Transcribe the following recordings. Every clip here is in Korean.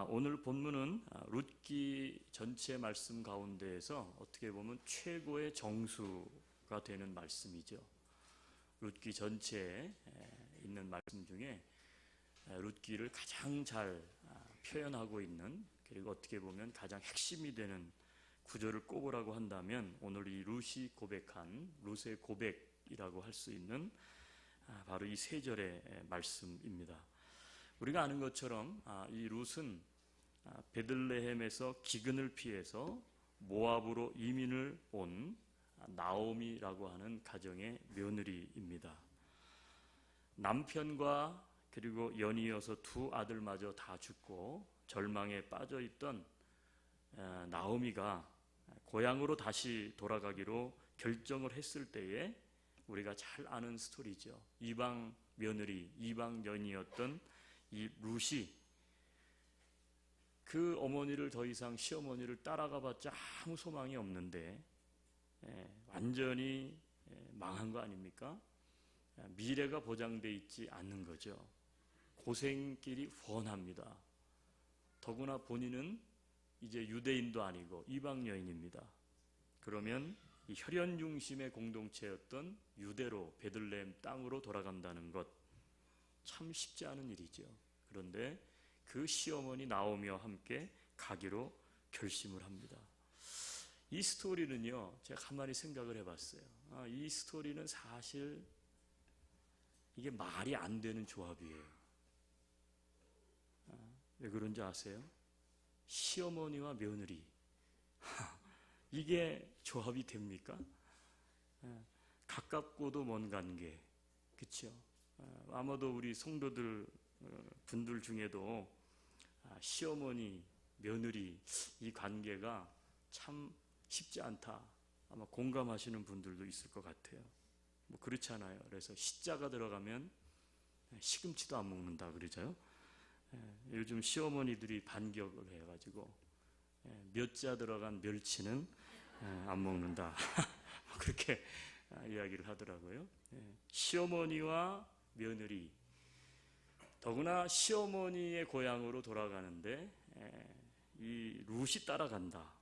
오늘 본문은 룻기 전체 말씀 가운데에서 어떻게 보면 최고의 정수가 되는 말씀이죠. 룻기 전체에 있는 말씀 중에 룻기를 가장 잘 표현하고 있는, 그리고 어떻게 보면 가장 핵심이 되는 구절을 꼽으라고 한다면 오늘 이 룻이 고백한 룻의 고백이라고 할 수 있는 바로 이 세 절의 말씀입니다. 우리가 아는 것처럼 이 룻은 베들레헴에서 기근을 피해서 모압으로 이민을 온 나오미라고 하는 가정의 며느리입니다. 남편과 그리고 연이어서 두 아들마저 다 죽고 절망에 빠져있던 나오미가 고향으로 다시 돌아가기로 결정을 했을 때에 우리가 잘 아는 스토리죠. 이방 며느리, 이방 연이었던 이 룻이 그 어머니를 더 이상 시어머니를 따라가 봤자 아무 소망이 없는데 완전히 망한 거 아닙니까? 미래가 보장되어 있지 않는 거죠. 고생길이 훤합니다. 더구나 본인은 이제 유대인도 아니고 이방 여인입니다. 그러면 이 혈연 중심의 공동체였던 유대로 베들레헴 땅으로 돌아간다는 것 참 쉽지 않은 일이죠. 그런데 그 시어머니 나오미와 함께 가기로 결심을 합니다. 이 스토리는요, 제가 가만히 생각을 해봤어요. 이 스토리는 사실 이게 말이 안 되는 조합이에요. 왜 그런지 아세요? 시어머니와 며느리, 이게 조합이 됩니까? 가깝고도 먼 관계, 그렇죠? 아마도 우리 성도들 분들 중에도 시어머니, 며느리 이 관계가 참 쉽지 않다, 아마 공감하시는 분들도 있을 것 같아요. 뭐 그렇잖아요. 그래서 시자가 들어가면 시금치도 안 먹는다 그러죠. 요즘 시어머니들이 반격을 해가지고 몇 자 들어간 멸치는 안 먹는다 그렇게 이야기를 하더라고요. 시어머니와 며느리, 더구나 시어머니의 고향으로 돌아가는데 이 룻이 따라간다.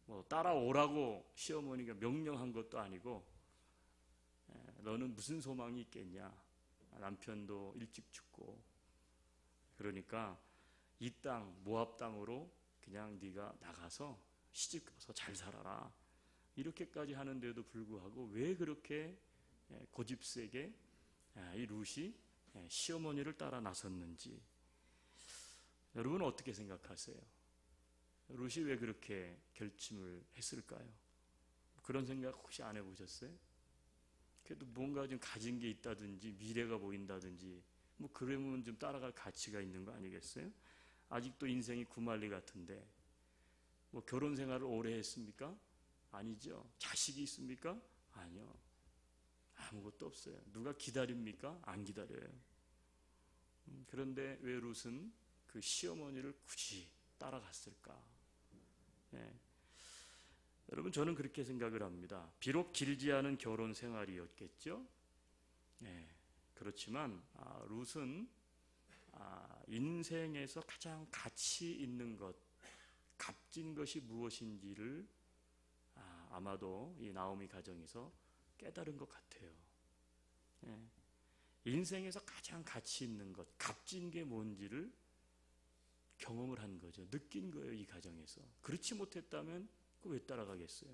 뭐 따라오라고 시어머니가 명령한 것도 아니고 너는 무슨 소망이 있겠냐, 남편도 일찍 죽고, 그러니까 이 땅 모압 땅으로 그냥 네가 나가서 시집가서 잘 살아라, 이렇게까지 하는데도 불구하고 왜 그렇게 고집세게 이 룻이 시어머니를 따라 나섰는지 여러분 어떻게 생각하세요? 룻이 왜 그렇게 결심을 했을까요? 그런 생각 혹시 안 해보셨어요? 그래도 뭔가 좀 가진 게 있다든지 미래가 보인다든지 뭐 그러면 좀 따라갈 가치가 있는 거 아니겠어요? 아직도 인생이 구말리 같은데 뭐 결혼 생활을 오래 했습니까? 아니죠. 자식이 있습니까? 아니요. 아무것도 없어요. 누가 기다립니까? 안 기다려요. 그런데 왜 룻은 그 시어머니를 굳이 따라갔을까? 여러분, 저는 그렇게 생각을 합니다. 비록 길지 않은 결혼 생활이었겠죠. 그렇지만 룻은 인생에서 가장 가치 있는 것, 값진 것이 무엇인지를 아마도 이 나오미 가정에서 깨달은 것 같아요. 인생에서 가장 가치 있는 것, 값진 게 뭔지를 경험을 한 거죠. 느낀 거예요, 이 가정에서. 그렇지 못했다면 왜 따라가겠어요?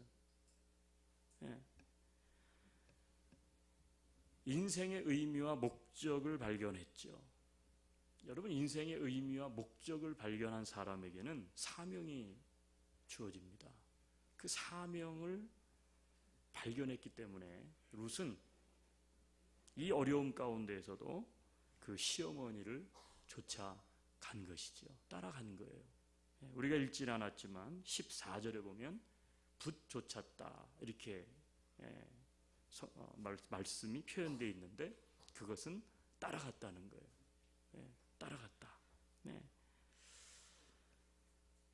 인생의 의미와 목적을 발견했죠. 여러분, 인생의 의미와 목적을 발견한 사람에게는 사명이 주어집니다. 그 사명을 발견했기 때문에 룻은 이 어려움 가운데에서도 그 시어머니를 쫓아간 것이죠. 따라간 거예요. 우리가 읽지는 않았지만 14절에 보면 붓 이렇게 말씀이 표현되어 있는데 그것은 따라갔다는 거예요. 따라갔다.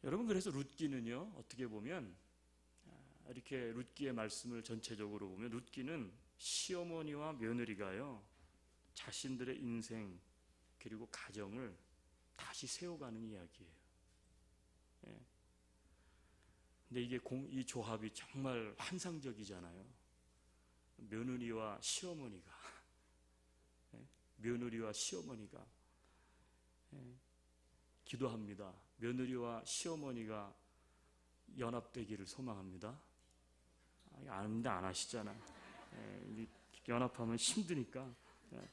여러분, 그래서 룻기는요, 어떻게 보면 이렇게 룻기의 말씀을 전체적으로 보면 룻기는 시어머니와 며느리가요 자신들의 인생 그리고 가정을 다시 세워가는 이야기예요. 예. 근데 이게 이 조합이 정말 환상적이잖아요. 며느리와 시어머니가 예? 며느리와 시어머니가 예? 기도합니다. 며느리와 시어머니가 연합되기를 소망합니다. 아는데 안 하시잖아. 예? 연합하면 힘드니까. 예?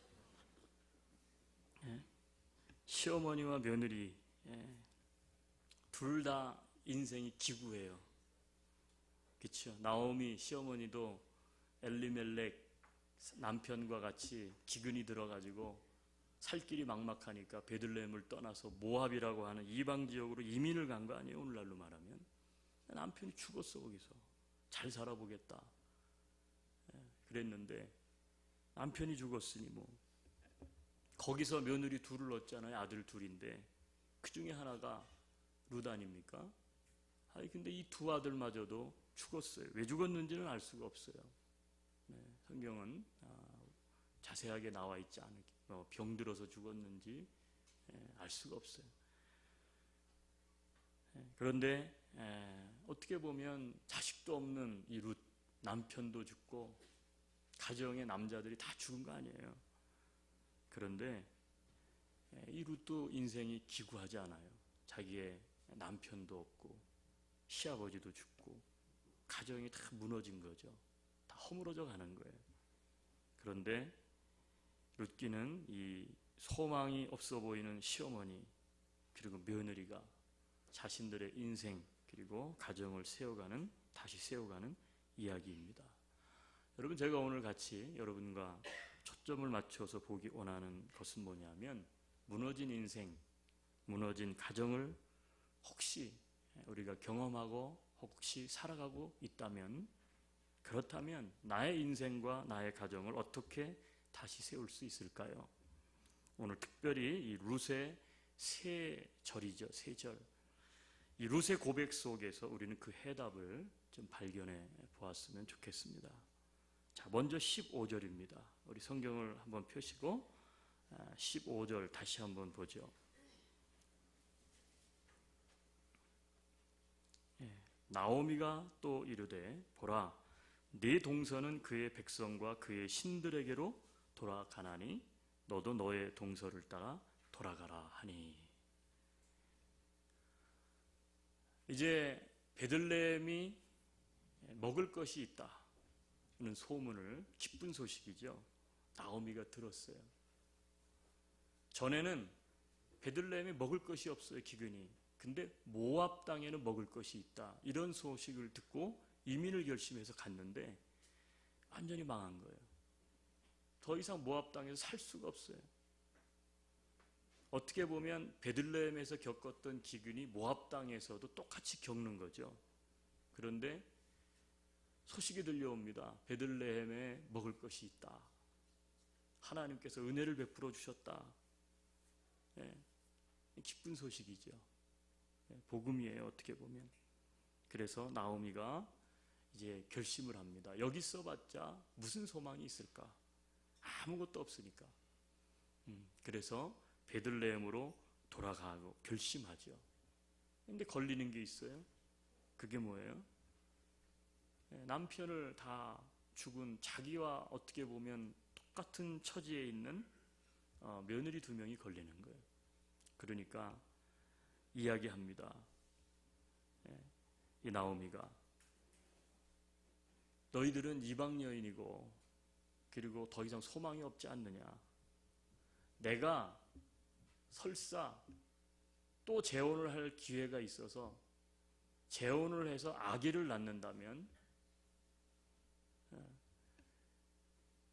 예? 시어머니와 며느리 예? 둘 다 인생이 기구예요. 그렇죠? 나오미 시어머니도 엘리멜렉 남편과 같이 기근이 들어가지고 살 길이 막막하니까 베들레헴을 떠나서 모압이라고 하는 이방 지역으로 이민을 간 거 아니에요? 오늘날로 말하면. 남편이 죽었어. 거기서 잘 살아보겠다 그랬는데 남편이 죽었으니 뭐 거기서 며느리 둘을 얻잖아요. 아들 둘인데 그 중에 하나가 룻 아닙니까? 아니 근데 이 두 아들마저도 죽었어요. 왜 죽었는지는 알 수가 없어요. 네, 성경은 자세하게 나와 있지 않고 병들어서 죽었는지 알 수가 없어요. 그런데 어떻게 보면 자식도 없는 이 룻 남편도 죽고 가정의 남자들이 다 죽은 거 아니에요. 그런데 이 룻도 인생이 기구하지 않아요. 자기의 남편도 없고 시아버지도 죽고 가정이 다 무너진 거죠. 다 허물어져 가는 거예요. 그런데 룻기는 이 소망이 없어 보이는 시어머니 그리고 며느리가 자신들의 인생 그리고 가정을 다시 세워가는 이야기입니다. 여러분 제가 오늘 같이 여러분과 초점을 맞춰서 보기 원하는 것은 뭐냐면 무너진 인생, 무너진 가정을 혹시 우리가 경험하고 혹시 살아가고 있다면 그렇다면 나의 인생과 나의 가정을 어떻게 다시 세울 수 있을까요? 오늘 특별히 이 룻의 세 절이죠. 세 절. 이 룻의 고백 속에서 우리는 그 해답을 좀 발견해 보았으면 좋겠습니다. 자, 먼저 15절입니다. 우리 성경을 한번 펴시고 15절 다시 한번 보죠. 나오미가 또 이르되 보라 네 동서는 그의 백성과 그의 신들에게로 돌아가나니 너도 너의 동서를 따라 돌아가라 하니. 이제 베들레헴이 먹을 것이 있다는 소문을 기쁜 소식이죠. 나오미가 들었어요. 전에는 베들레헴에 먹을 것이 없어요. 기근이. 근데 모압 땅에는 먹을 것이 있다. 이런 소식을 듣고 이민을 결심해서 갔는데 완전히 망한 거예요. 더 이상 모압 땅에서 살 수가 없어요. 어떻게 보면 베들레헴에서 겪었던 기근이 모압 땅에서도 똑같이 겪는 거죠. 그런데 소식이 들려옵니다. 베들레헴에 먹을 것이 있다. 하나님께서 은혜를 베풀어 주셨다. 기쁜 소식이죠. 복음이에요. 어떻게 보면. 그래서 나오미가 이제 결심을 합니다. 여기 있어봤자 무슨 소망이 있을까? 아무것도 없으니까. 그래서 베들레헴으로 돌아가고 결심하죠. 근데 걸리는 게 있어요. 그게 뭐예요? 남편을 다 죽은 자기와 어떻게 보면 똑같은 처지에 있는 며느리 두 명이 걸리는 거예요. 그러니까 이야기합니다. 이 나오미가 너희들은 이방 여인이고 그리고 더 이상 소망이 없지 않느냐. 내가 설사 또 재혼을 할 기회가 있어서 재혼을 해서 아기를 낳는다면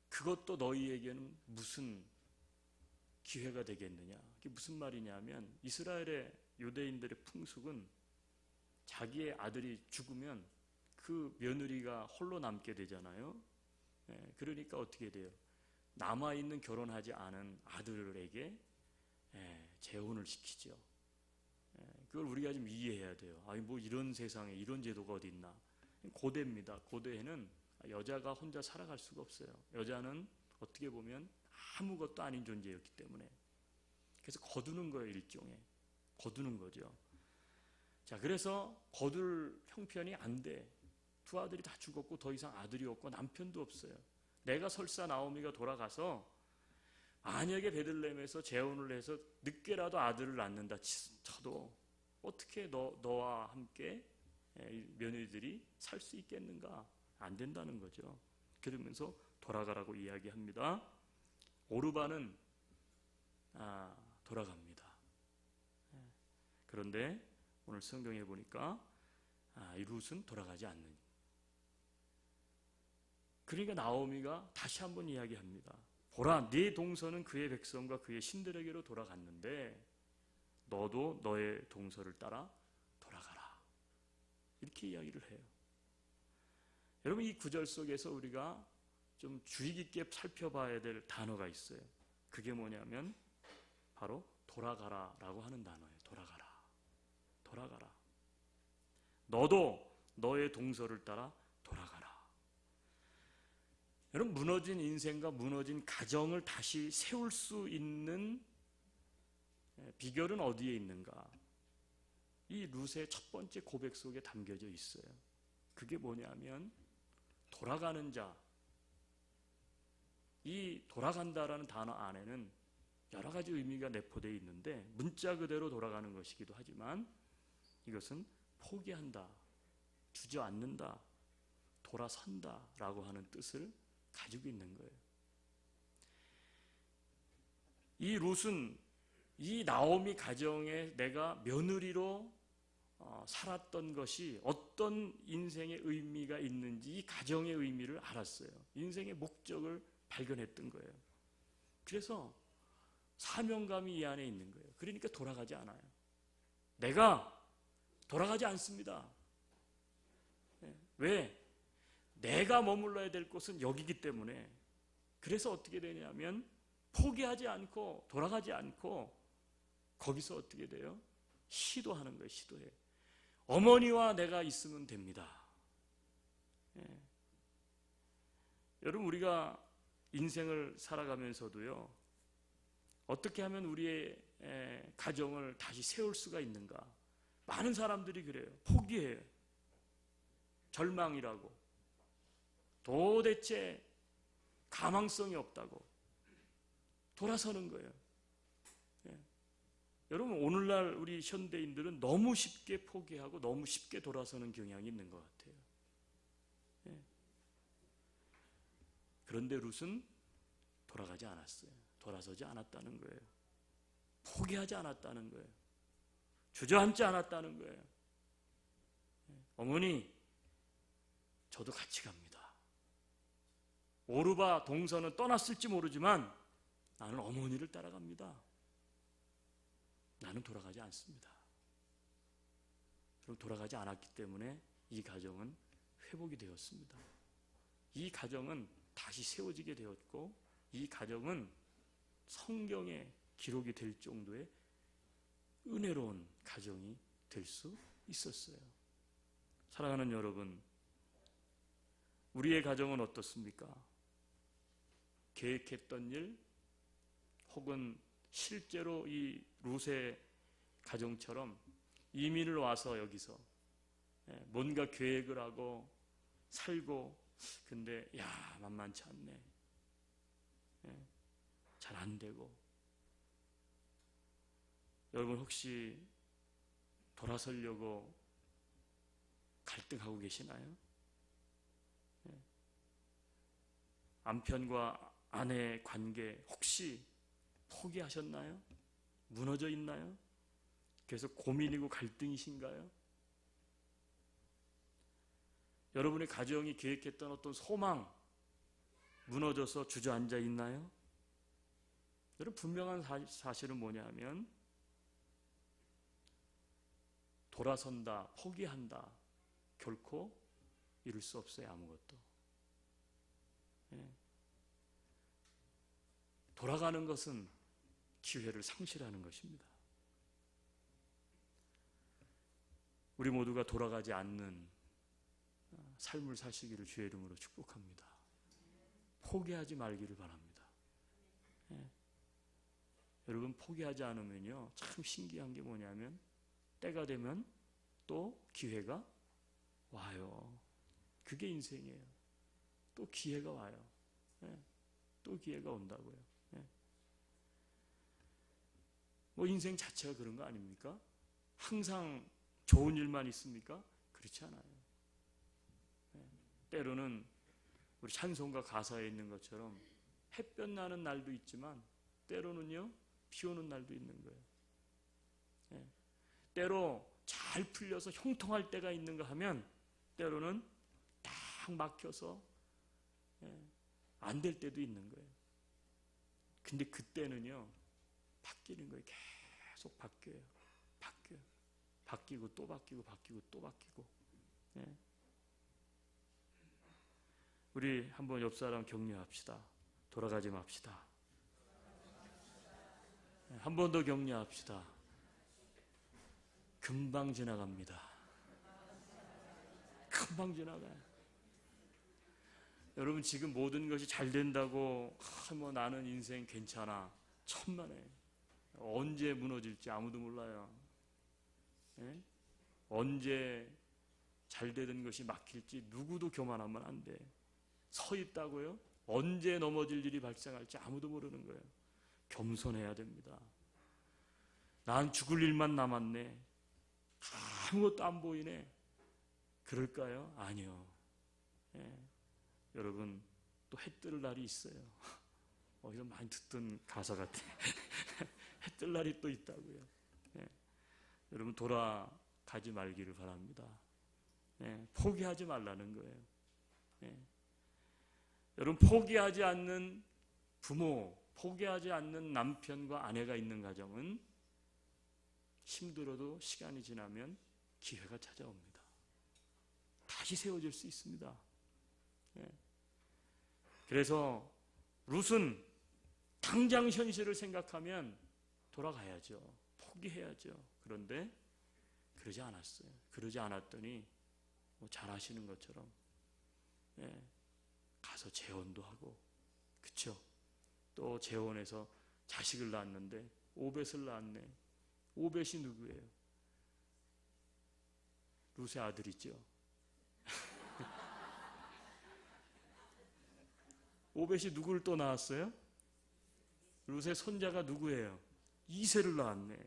그것도 너희에게는 무슨 기회가 되겠느냐. 그게 무슨 말이냐면 이스라엘의 유대인들의 풍습은 자기의 아들이 죽으면 그 며느리가 홀로 남게 되잖아요. 그러니까 어떻게 돼요? 남아있는 결혼하지 않은 아들에게 재혼을 시키죠. 그걸 우리가 좀 이해해야 돼요. 아니 뭐 이런 세상에 이런 제도가 어디 있나. 고대입니다. 고대에는 여자가 혼자 살아갈 수가 없어요. 여자는 어떻게 보면 아무것도 아닌 존재였기 때문에. 그래서 거두는 거예요. 일종의 거두는 거죠. 자, 그래서 거둘 형편이 안 돼. 두 아들이 다 죽었고 더 이상 아들이 없고 남편도 없어요. 내가 설사 나오미가 돌아가서 만약에 베들레헴에서 재혼을 해서 늦게라도 아들을 낳는다 쳐도 어떻게 너와 함께 며느리들이 살 수 있겠는가? 안 된다는 거죠. 그러면서 돌아가라고 이야기합니다. 오르바는 돌아갑니다. 그런데 오늘 성경에 보니까 이 룻은 돌아가지 않는. 그러니까 나오미가 다시 한번 이야기합니다. 보라, 네 동서는 그의 백성과 그의 신들에게로 돌아갔는데 너도 너의 동서를 따라 돌아가라. 이렇게 이야기를 해요. 여러분, 이 구절 속에서 우리가 좀 주의 깊게 살펴봐야 될 단어가 있어요. 그게 뭐냐면 바로 돌아가라라고 하는 단어예요. 돌아가라. 돌아가라. 너도 너의 동서를 따라 돌아가라. 여러분, 무너진 인생과 무너진 가정을 다시 세울 수 있는 비결은 어디에 있는가? 이 룻의 첫 번째 고백 속에 담겨져 있어요. 그게 뭐냐면 돌아가는 자. 이 돌아간다라는 단어 안에는 여러 가지 의미가 내포되어 있는데 문자 그대로 돌아가는 것이기도 하지만 이것은 포기한다, 주저앉는다, 돌아선다라고 하는 뜻을 가지고 있는 거예요. 이 룻은 이 나오미 가정에 내가 며느리로 살았던 것이 어떤 인생의 의미가 있는지 이 가정의 의미를 알았어요. 인생의 목적을 발견했던 거예요. 그래서 사명감이 이 안에 있는 거예요. 그러니까 돌아가지 않아요. 내가 돌아가지 않습니다. 왜? 내가 머물러야 될 곳은 여기기 때문에. 그래서 어떻게 되냐면 포기하지 않고 돌아가지 않고 거기서 어떻게 돼요? 시도하는 거예요. 시도해. 어머니와 내가 있으면 됩니다. 여러분, 우리가 인생을 살아가면서도요, 어떻게 하면 우리의 가정을 다시 세울 수가 있는가? 많은 사람들이 그래요. 포기해요. 절망이라고. 도대체 가망성이 없다고 돌아서는 거예요. 여러분, 오늘날 우리 현대인들은 너무 쉽게 포기하고 너무 쉽게 돌아서는 경향이 있는 것 같아요. 그런데 룻은 돌아가지 않았어요. 돌아서지 않았다는 거예요. 포기하지 않았다는 거예요. 주저앉지 않았다는 거예요. 어머니, 저도 같이 갑니다. 오르바 동서는 떠났을지 모르지만 나는 어머니를 따라갑니다. 나는 돌아가지 않습니다. 그럼 돌아가지 않았기 때문에 이 가정은 회복이 되었습니다. 이 가정은 다시 세워지게 되었고 이 가정은 성경에 기록이 될 정도의 은혜로운 가정이 될 수 있었어요. 사랑하는 여러분, 우리의 가정은 어떻습니까? 계획했던 일 혹은 실제로 이 룻의 가정처럼 이민을 와서 여기서 뭔가 계획을 하고 살고, 근데 만만치 않네, 잘 안 되고. 여러분, 혹시 돌아서려고 갈등하고 계시나요? 남편과 아내의 관계 혹시 포기하셨나요? 무너져 있나요? 그래서 고민이고 갈등이신가요? 여러분의 가정이 계획했던 어떤 소망 무너져서 주저앉아 있나요? 여러분, 분명한 사실은 뭐냐면 돌아선다, 포기한다, 결코 이룰 수 없어요. 아무것도. 돌아가는 것은 기회를 상실하는 것입니다. 우리 모두가 돌아가지 않는 삶을 사시기를 주의 이름으로 축복합니다. 포기하지 말기를 바랍니다. 여러분 포기하지 않으면요, 참 신기한 게 뭐냐면 때가 되면 또 기회가 와요. 그게 인생이에요. 또 기회가 와요. 예, 또 기회가 온다고요. 예. 뭐 인생 자체가 그런 거 아닙니까? 항상 좋은 일만 있습니까? 그렇지 않아요. 예. 때로는 우리 찬송가 가사에 있는 것처럼 햇볕 나는 날도 있지만 때로는요 비 오는 날도 있는 거예요. 예. 때로 잘 풀려서 형통할 때가 있는가 하면 때로는 딱 막혀서 안 될 때도 있는 거예요. 근데 그때는요 바뀌는 거예요. 계속 바뀌어요. 바뀌어요. 바뀌고 또 바뀌고 바뀌고 또 바뀌고. 예. 우리 한번 옆 사람 격려합시다. 돌아가지 맙시다. 한 번 더 격려합시다. 금방 지나갑니다. 금방 지나가요. 여러분 지금 모든 것이 잘 된다고 뭐 나는 인생 괜찮아. 천만에. 언제 무너질지 아무도 몰라요. 예? 언제 잘 되던 것이 막힐지 누구도 교만하면 안 돼. 서 있다고요? 언제 넘어질 일이 발생할지 아무도 모르는 거예요. 겸손해야 됩니다. 난 죽을 일만 남았네. 아무것도 안 보이네. 그럴까요? 아니요. 예. 여러분 또 해 뜰 날이 있어요. 어디서 많이 듣던 가사 같아. 해 뜰 날이 또 있다고요. 예. 여러분 돌아가지 말기를 바랍니다. 예. 포기하지 말라는 거예요. 예. 여러분 포기하지 않는 부모, 포기하지 않는 남편과 아내가 있는 가정은 힘들어도 시간이 지나면 기회가 찾아옵니다. 다시 세워질 수 있습니다. 예. 그래서 룻은 당장 현실을 생각하면 돌아가야죠. 포기해야죠. 그런데 그러지 않았어요. 그러지 않았더니 뭐 잘 아시는 것처럼 예. 가서 재혼도 하고, 그쵸? 또 재혼해서 자식을 낳았는데 오벳을 낳았네. 오벳이 누구예요? 룻의 아들이죠. 오벳이 누구를 또 낳았어요? 룻의 손자가 누구예요? 이새를 낳았네.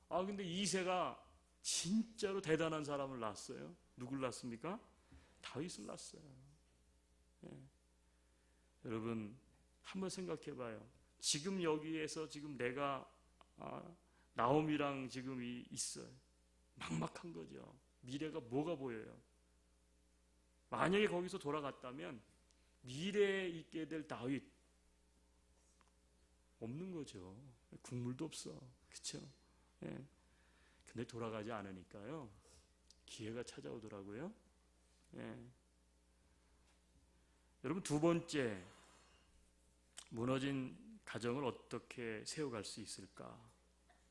아 근데 이새가 진짜로 대단한 사람을 낳았어요. 누굴 낳습니까? 다윗을 낳았어요. 예. 여러분 한번 생각해 봐요. 지금 여기에서 지금 내가 나오미랑 지금 있어요. 막막한 거죠. 미래가 뭐가 보여요? 만약에 거기서 돌아갔다면 미래에 있게 될 다윗 없는 거죠. 국물도 없어. 그렇죠? 예. 근데 돌아가지 않으니까요. 기회가 찾아오더라고요. 예. 여러분 두 번째, 무너진 가정을 어떻게 세워갈 수 있을까?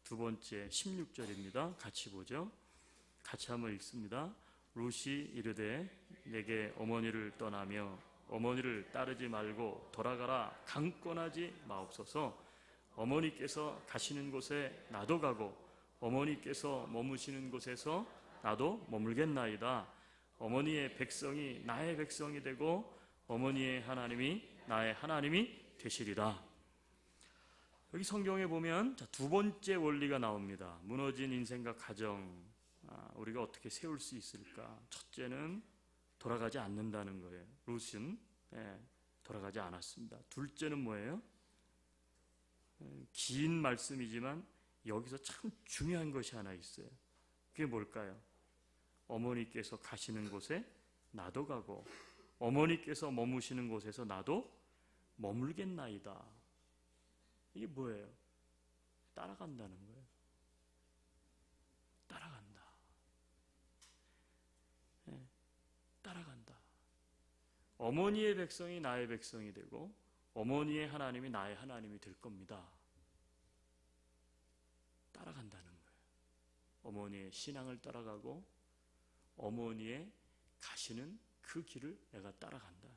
두 번째 16절입니다. 같이 보죠. 같이 한번 읽습니다. 룻이 이르되 내게 어머니를 떠나며 어머니를 따르지 말고 돌아가라 강권하지 마옵소서. 어머니께서 가시는 곳에 나도 가고 어머니께서 머무시는 곳에서 나도 머물겠나이다. 어머니의 백성이 나의 백성이 되고 어머니의 하나님이 나의 하나님이 되시리라. 여기 성경에 보면 두 번째 원리가 나옵니다. 무너진 인생과 가정 우리가 어떻게 세울 수 있을까? 첫째는 돌아가지 않는다는 거예요. 룻은 돌아가지 않았습니다. 둘째는 뭐예요? 긴 말씀이지만 여기서 참 중요한 것이 하나 있어요. 그게 뭘까요? 어머니께서 가시는 곳에 나도 가고 어머니께서 머무시는 곳에서 나도 머물겠나이다. 이게 뭐예요? 따라간다는 거예요. 따라간다. 네, 따라간다. 어머니의 백성이 나의 백성이 되고 어머니의 하나님이 나의 하나님이 될 겁니다. 따라간다는 거예요. 어머니의 신앙을 따라가고 어머니의 가시는 그 길을 내가 따라간다.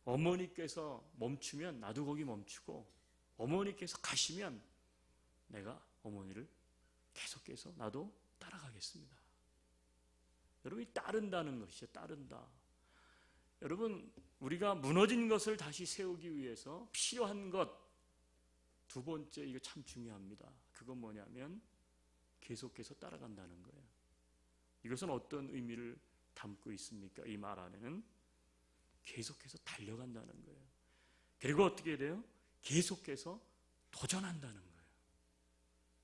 어머니께서 멈추면 나도 거기 멈추고 어머니께서 가시면 내가 어머니를 계속해서 나도 따라가겠습니다. 여러분이 따른다는 것이죠. 따른다. 여러분, 우리가 무너진 것을 다시 세우기 위해서 필요한 것 두 번째, 이거 참 중요합니다. 그건 뭐냐면 계속해서 따라간다는 거예요. 이것은 어떤 의미를 담고 있습니까? 이 말 안에는 계속해서 달려간다는 거예요. 그리고 어떻게 돼요? 계속해서 도전한다는 거예요.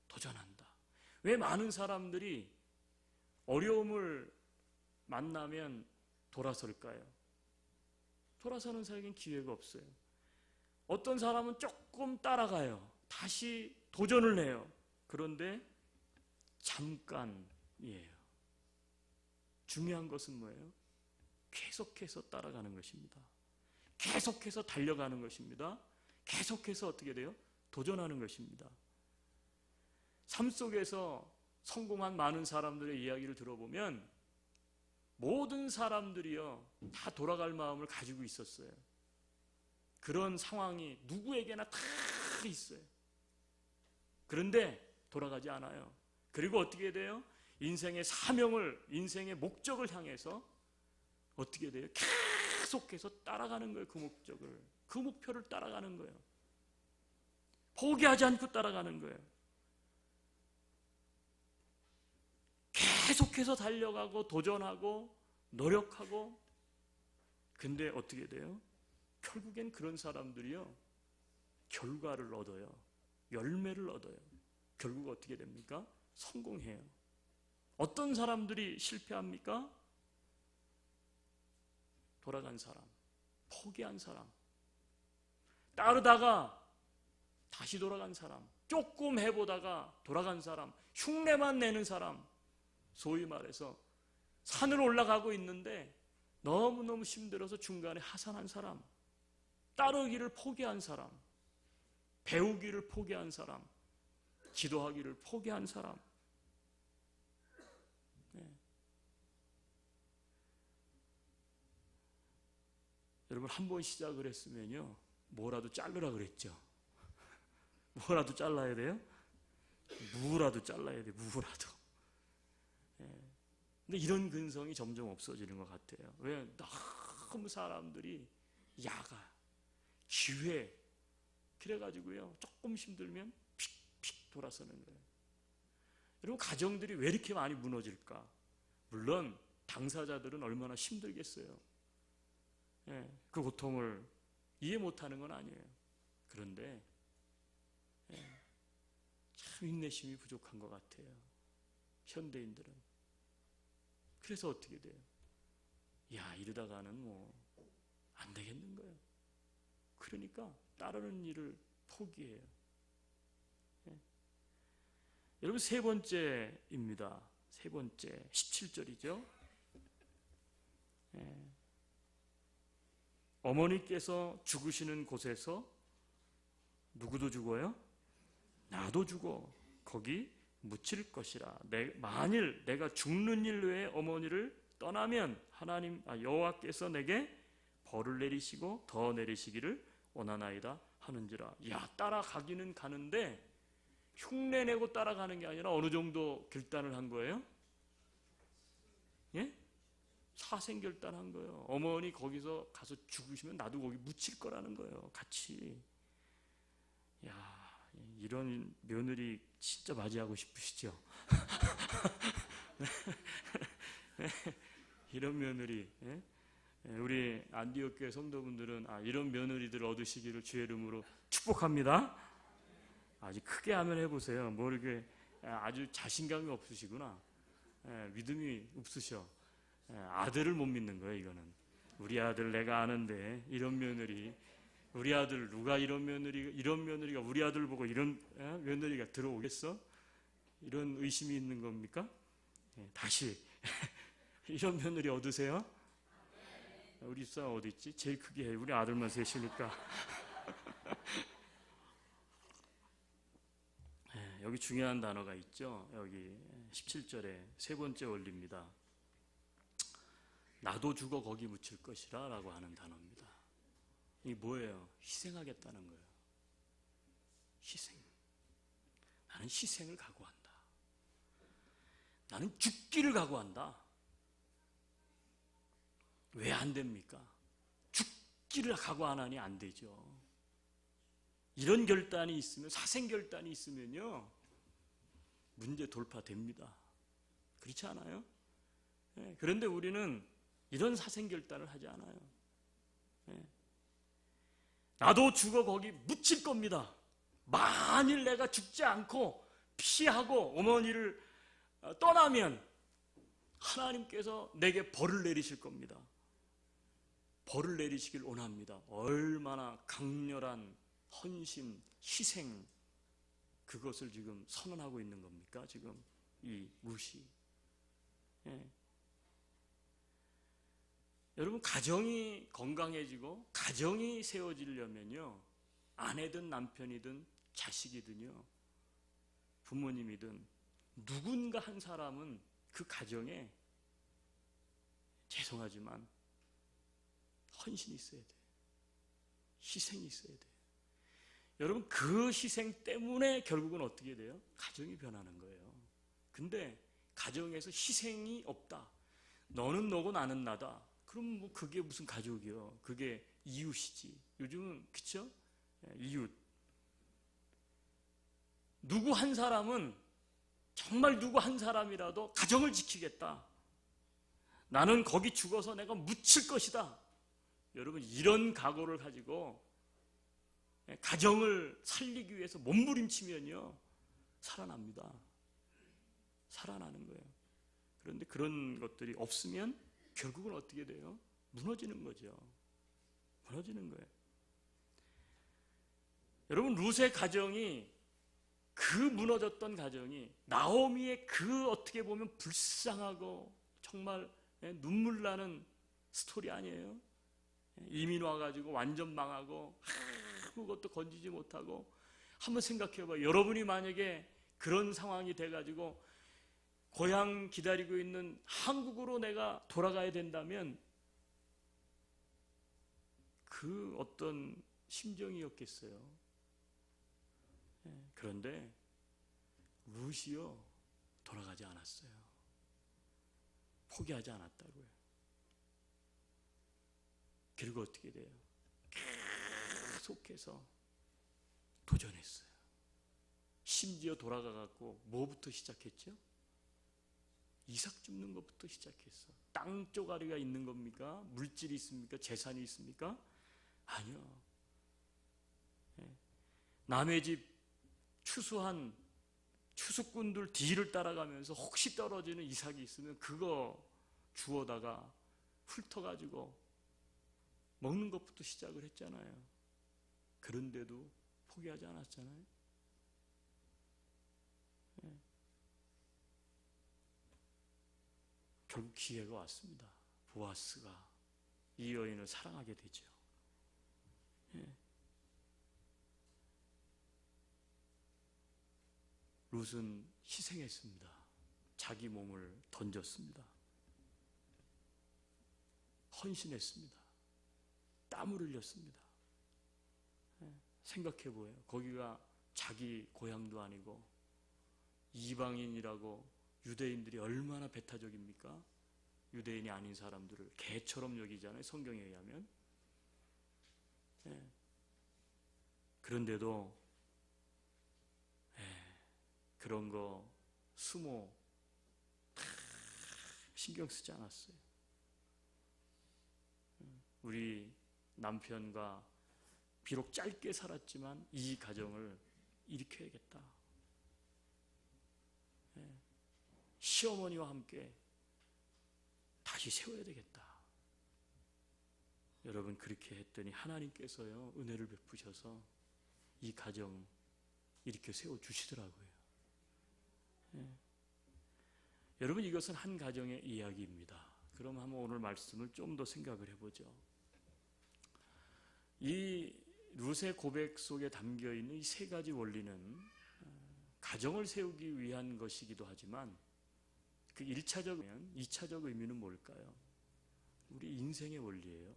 도전한다. 왜 많은 사람들이 어려움을 만나면 돌아설까요? 돌아서는 사람에겐 기회가 없어요. 어떤 사람은 조금 따라가요. 다시 도전을 해요. 그런데 잠깐이에요. 중요한 것은 뭐예요? 계속해서 따라가는 것입니다. 계속해서 달려가는 것입니다. 계속해서 어떻게 돼요? 도전하는 것입니다. 삶 속에서 성공한 많은 사람들의 이야기를 들어보면 모든 사람들이요, 다 돌아갈 마음을 가지고 있었어요. 그런 상황이 누구에게나 다 있어요. 그런데 돌아가지 않아요. 그리고 어떻게 돼요? 인생의 사명을, 인생의 목적을 향해서 어떻게 돼요? 계속해서 따라가는 거예요. 그 목적을, 그 목표를 따라가는 거예요. 포기하지 않고 따라가는 거예요. 계속해서 달려가고 도전하고 노력하고. 근데 어떻게 돼요? 결국엔 그런 사람들이요, 결과를 얻어요. 열매를 얻어요. 결국 어떻게 됩니까? 성공해요. 어떤 사람들이 실패합니까? 돌아간 사람, 포기한 사람, 따르다가 다시 돌아간 사람, 조금 해보다가 돌아간 사람, 흉내만 내는 사람, 소위 말해서 산을 올라가고 있는데 너무너무 힘들어서 중간에 하산한 사람, 따르기를 포기한 사람, 배우기를 포기한 사람, 기도하기를 포기한 사람. 네. 여러분, 한 번 시작을 했으면요, 뭐라도 자르라 그랬죠. 뭐라도 잘라야 돼요? 무라도 잘라야 돼요. 무라도. 근데 이런 근성이 점점 없어지는 것 같아요. 왜? 너무 사람들이 야가, 기회, 그래가지고요, 조금 힘들면 픽픽 돌아서는 거예요. 여러분, 가정들이 왜 이렇게 많이 무너질까? 물론 당사자들은 얼마나 힘들겠어요. 그 고통을 이해 못하는 건 아니에요. 그런데 참 인내심이 부족한 것 같아요. 현대인들은. 그래서 어떻게 돼요? 야, 이러다가는 뭐 안 되겠는 거예요. 그러니까 따르는 일을 포기해요. 여러분, 세 번째입니다. 세 번째, 17절이죠. 어머니께서 죽으시는 곳에서 누구도 죽어요? 나도 죽어 거기 묻힐 것이라. 만일 내가 죽는 일 외에 어머니를 떠나면 하나님 여호와께서 내게 벌을 내리시고 더 내리시기를 원하나이다 하는지라. 야, 따라가기는 가는데 흉내내고 따라가는 게 아니라 어느 정도 결단을 한 거예요? 예? 사생결단한 거예요. 어머니 거기서 가서 죽으시면 나도 거기 묻힐 거라는 거예요. 같이. 야, 이런 며느리 진짜 맞이하고 싶으시죠? 이런 며느리. 예? 우리 안디옥 교회 성도분들은 이런 며느리들 얻으시기를 주의 이름으로 축복합니다. 아주 크게 하면 해보세요. 뭐 이렇게 아주 자신감이 없으시구나. 믿음이 없으셔. 아들을 못 믿는 거예요. 이거는 우리 아들 내가 아는데 이런 며느리, 우리 아들 누가 이런 며느리가 우리 아들 보고 이런 며느리가 들어오겠어? 이런 의심이 있는 겁니까? 다시 이런 며느리 얻으세요. 우리 집사람 어디 있지? 제일 크게 해. 우리 아들만 셋이니까. 여기 중요한 단어가 있죠. 여기 17절에 세 번째 원리입니다. 나도 죽어 거기 묻힐 것이라 라고 하는 단어입니다. 이게 뭐예요? 희생하겠다는 거예요. 희생. 나는 희생을 각오한다. 나는 죽기를 각오한다. 왜 안 됩니까? 죽기를 각오 안 하니 안 되죠. 이런 결단이 있으면, 사생 결단이 있으면요, 문제 돌파됩니다. 그렇지 않아요? 네, 그런데 우리는 이런 사생 결단을 하지 않아요. 네. 나도 죽어 거기 묻힐 겁니다. 만일 내가 죽지 않고 피하고 어머니를 떠나면 하나님께서 내게 벌을 내리실 겁니다. 벌을 내리시길 원합니다. 얼마나 강렬한 헌신, 희생, 그것을 지금 선언하고 있는 겁니까? 지금 이 룻이. 예. 여러분, 가정이 건강해지고 가정이 세워지려면요, 아내든 남편이든 자식이든요, 부모님이든 누군가 한 사람은 그 가정에, 죄송하지만 헌신이 있어야 돼요. 희생이 있어야 돼요. 여러분, 그 희생 때문에 결국은 어떻게 돼요? 가정이 변하는 거예요. 근데 가정에서 희생이 없다. 너는 너고 나는 나다. 그럼 뭐 그게 무슨 가족이요? 그게 이웃이지. 요즘은 그쵸? 이웃. 누구 한 사람은, 정말 누구 한 사람이라도 가정을 지키겠다. 나는 거기 죽어서 내가 묻힐 것이다. 여러분, 이런 각오를 가지고 가정을 살리기 위해서 몸부림치면요, 살아납니다. 살아나는 거예요. 그런데 그런 것들이 없으면 결국은 어떻게 돼요? 무너지는 거죠. 무너지는 거예요. 여러분, 룻의 가정이, 그 무너졌던 가정이 나오미의 그 어떻게 보면 불쌍하고 정말 눈물 나는 스토리 아니에요? 이민 와가지고 완전 망하고 아무것도 건지지 못하고. 한번 생각해봐요. 여러분이 만약에 그런 상황이 돼가지고 고향 기다리고 있는 한국으로 내가 돌아가야 된다면 그 어떤 심정이었겠어요. 그런데 룻이요, 돌아가지 않았어요. 포기하지 않았다고요. 그리고 어떻게 돼요? 계속해서 도전했어요. 심지어 돌아가갖고 뭐부터 시작했죠? 이삭 줍는 것부터 시작했어. 땅 쪼가리가 있는 겁니까? 물질이 있습니까? 재산이 있습니까? 아니요. 남의 집 추수한 추수꾼들 뒤를 따라가면서 혹시 떨어지는 이삭이 있으면 그거 주워다가 훑어가지고 먹는 것부터 시작을 했잖아요. 그런데도 포기하지 않았잖아요. 결국 기회가 왔습니다. 보아스가 이 여인을 사랑하게 되죠. 룻은 희생했습니다. 자기 몸을 던졌습니다. 헌신했습니다. 땀을 흘렸습니다. 생각해보아요. 거기가 자기 고향도 아니고 이방인이라고 유대인들이 얼마나 배타적입니까? 유대인이 아닌 사람들을 개처럼 여기잖아요, 성경에 의하면. 그런데도 그런 거 수모 다 신경 쓰지 않았어요. 우리 남편과 비록 짧게 살았지만 이 가정을 일으켜야겠다. 시어머니와 함께 다시 세워야 되겠다. 여러분, 그렇게 했더니 하나님께서요, 은혜를 베푸셔서 이 가정 이렇게 세워주시더라고요. 여러분, 이것은 한 가정의 이야기입니다. 그럼 한번 오늘 말씀을 좀 더 생각을 해보죠. 이 룻의 고백 속에 담겨있는 이 세 가지 원리는 가정을 세우기 위한 것이기도 하지만 그 2차적 의미는 뭘까요? 우리 인생의 원리예요.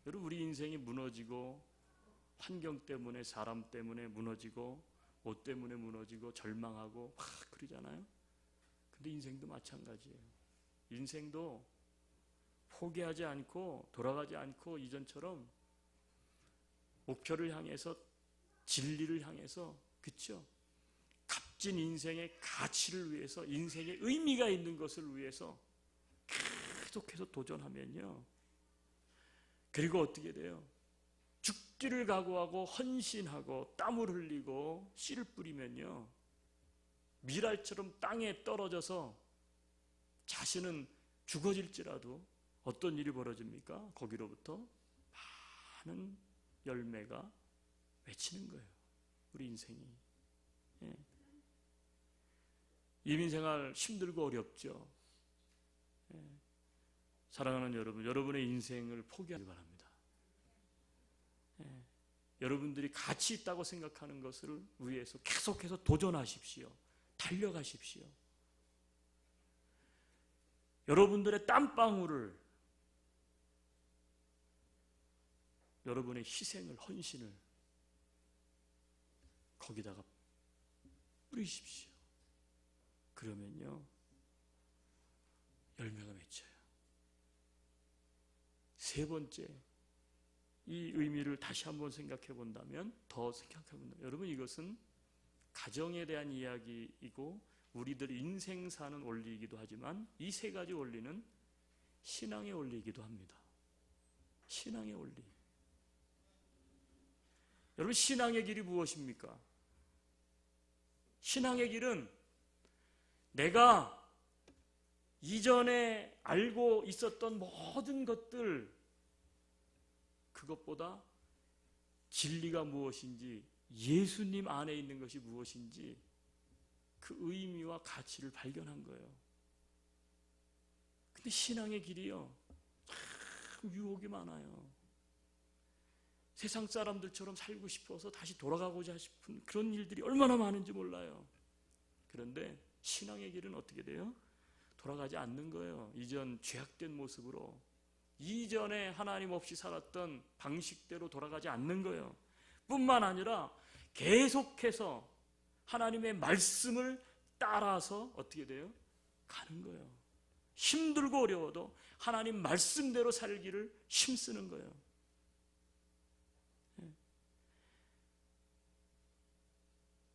여러분, 우리 인생이 무너지고 환경 때문에, 사람 때문에 무너지고 뭐 때문에 무너지고 절망하고 막 그러잖아요. 근데 인생도 마찬가지예요. 인생도 포기하지 않고 돌아가지 않고 이전처럼 목표를 향해서 진리를 향해서 그쵸? 값진 인생의 가치를 위해서 인생의 의미가 있는 것을 위해서 계속해서 도전하면요. 그리고 어떻게 돼요? 죽기를 각오하고 헌신하고 땀을 흘리고 씨를 뿌리면요. 미랄처럼 땅에 떨어져서 자신은 죽어질지라도 어떤 일이 벌어집니까? 거기로부터 많은 열매가 맺히는 거예요. 우리 인생이. 예. 이민생활 힘들고 어렵죠. 예. 사랑하는 여러분, 여러분의 인생을 포기하기 바랍니다. 예. 여러분들이 가치 있다고 생각하는 것을 위해서 계속해서 도전하십시오. 달려가십시오. 여러분들의 땀방울을, 여러분의 희생을, 헌신을 거기다가 뿌리십시오. 그러면요, 열매가 맺혀요. 세 번째, 이 의미를 다시 한번 생각해 본다면, 여러분, 이것은 가정에 대한 이야기이고 우리들 인생 사는 원리이기도 하지만 이 세 가지 원리는 신앙의 원리이기도 합니다. 신앙의 원리. 여러분, 신앙의 길이 무엇입니까? 신앙의 길은 내가 이전에 알고 있었던 모든 것들, 그것보다 진리가 무엇인지, 예수님 안에 있는 것이 무엇인지 그 의미와 가치를 발견한 거예요. 근데 신앙의 길이요, 참 유혹이 많아요. 세상 사람들처럼 살고 싶어서 다시 돌아가고자 싶은 그런 일들이 얼마나 많은지 몰라요. 그런데 신앙의 길은 어떻게 돼요? 돌아가지 않는 거예요. 이전 죄악된 모습으로, 이전에 하나님 없이 살았던 방식대로 돌아가지 않는 거예요. 뿐만 아니라 계속해서 하나님의 말씀을 따라서 어떻게 돼요? 가는 거예요. 힘들고 어려워도 하나님 말씀대로 살기를 힘쓰는 거예요.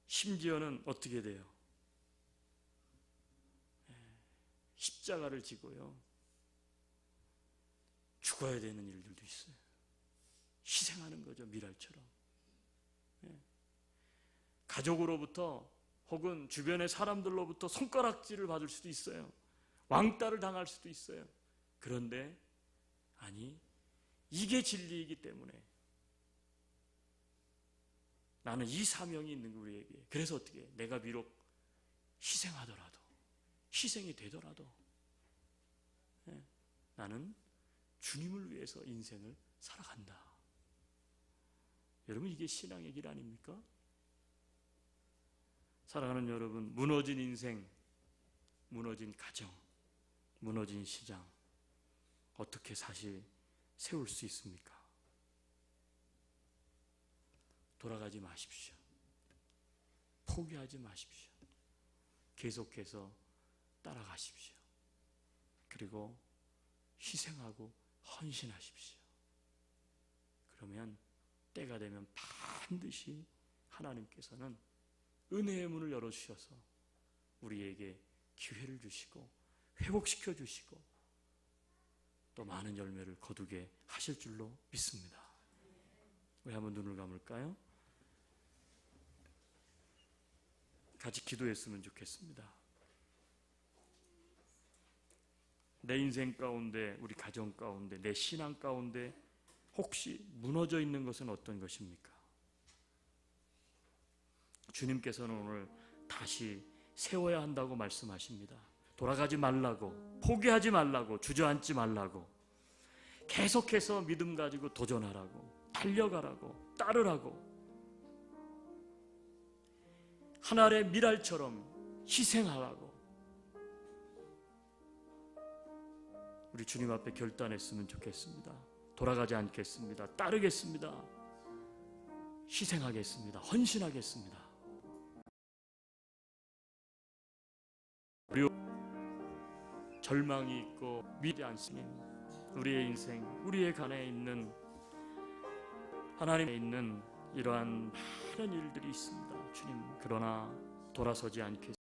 심지어는 어떻게 돼요? 십자가를 지고요, 죽어야 되는 일들도 있어요. 희생하는 거죠, 미랄처럼. 가족으로부터 혹은 주변의 사람들로부터 손가락질을 받을 수도 있어요. 왕따를 당할 수도 있어요. 그런데 아니, 이게 진리이기 때문에 나는 이 사명이 있는 거, 우리에게. 그래서 어떻게 해? 내가 비록 희생하더라도, 희생이 되더라도 나는 주님을 위해서 인생을 살아간다. 여러분, 이게 신앙의 길 아닙니까? 사랑하는 여러분, 무너진 인생, 무너진 가정, 무너진 시장, 어떻게 다시 세울 수 있습니까? 돌아가지 마십시오. 포기하지 마십시오. 계속해서 따라가십시오. 그리고 희생하고 헌신하십시오. 그러면 때가 되면 반드시 하나님께서는 은혜의 문을 열어주셔서 우리에게 기회를 주시고 회복시켜 주시고 또 많은 열매를 거두게 하실 줄로 믿습니다. 우리 한번 눈을 감을까요? 같이 기도했으면 좋겠습니다. 내 인생 가운데, 우리 가정 가운데, 내 신앙 가운데 혹시 무너져 있는 것은 어떤 것입니까? 주님께서는 오늘 다시 세워야 한다고 말씀하십니다. 돌아가지 말라고, 포기하지 말라고, 주저앉지 말라고, 계속해서 믿음 가지고 도전하라고, 달려가라고, 따르라고, 한 알의 미랄처럼 희생하라고 우리 주님 앞에 결단했으면 좋겠습니다. 돌아가지 않겠습니다. 따르겠습니다. 희생하겠습니다. 헌신하겠습니다. 절망이 있고 믿지 않습니다. 우리의 인생, 우리의 간에 있는 하나님에 있는 이러한 많은 일들이 있습니다. 주님, 그러나 돌아서지 않겠습니다.